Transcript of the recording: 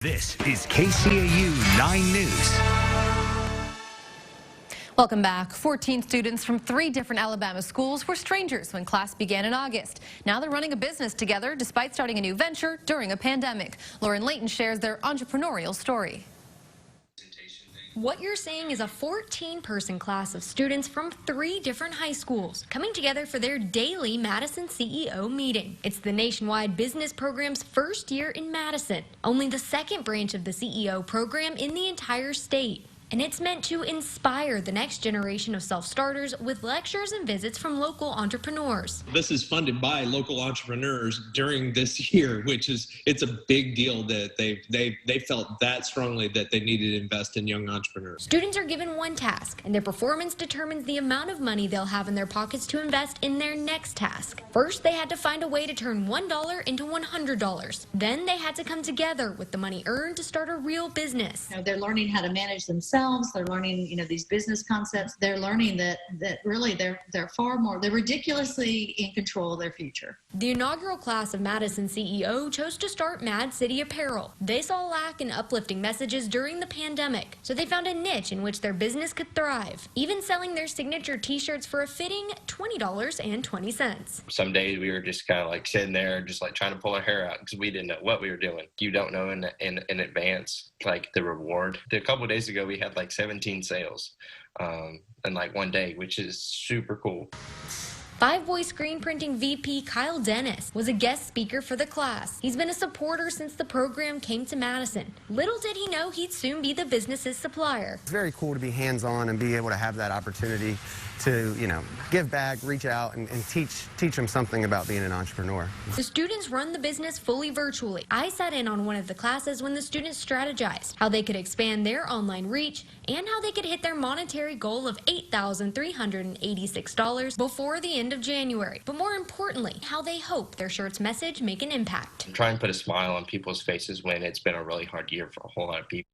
This is KCAU 9 News. Welcome back. 14 students from 3 different Alabama schools were strangers when class began in August. Now they're running a business together despite starting a new venture during a pandemic. Lauren Layton shares their entrepreneurial story. What you're seeing is a 14-person class of students from 3 different high schools coming together for their daily Madison CEO meeting. It's the nationwide business program's first year in Madison, only the 2nd branch of the CEO program in the entire state. And it's meant to inspire the next generation of self-starters with lectures and visits from local entrepreneurs. This is funded by local entrepreneurs during this year, it's a big deal that they felt that strongly that they needed to invest in young entrepreneurs. Students are given one task, and their performance determines the amount of money they'll have in their pockets to invest in their next task. First, they had to find a way to turn $1 into $100. Then they had to come together with the money earned to start a real business. They're learning how to manage themselves. They're learning, these business concepts. They're learning that really they're ridiculously in control of their future. The inaugural class of Madison CEO chose to start Mad City Apparel. They saw a lack in uplifting messages during the pandemic, so they found a niche in which their business could thrive, even selling their signature t-shirts for a fitting $20.20. Some days we were just kind of like sitting there, just like trying to pull our hair out because we didn't know what we were doing. You don't know in advance, like the reward. A couple of days ago, we had like 17 sales in like one day, which is super cool. 5-Boy screen printing VP Kyle Dennis was a guest speaker for the class. He's been a supporter since the program came to Madison. Little did he know he'd soon be the business's supplier. It's very cool to be hands-on and be able to have that opportunity to, give back, reach out, and teach them something about being an entrepreneur. The students run the business fully virtually. I sat in on one of the classes when the students strategized how they could expand their online reach and how they could hit their monetary goal of $8,386 before the end of January. But more importantly, how they hope their shirt's message make an impact. Try and put a smile on people's faces when it's been a really hard year for a whole lot of people.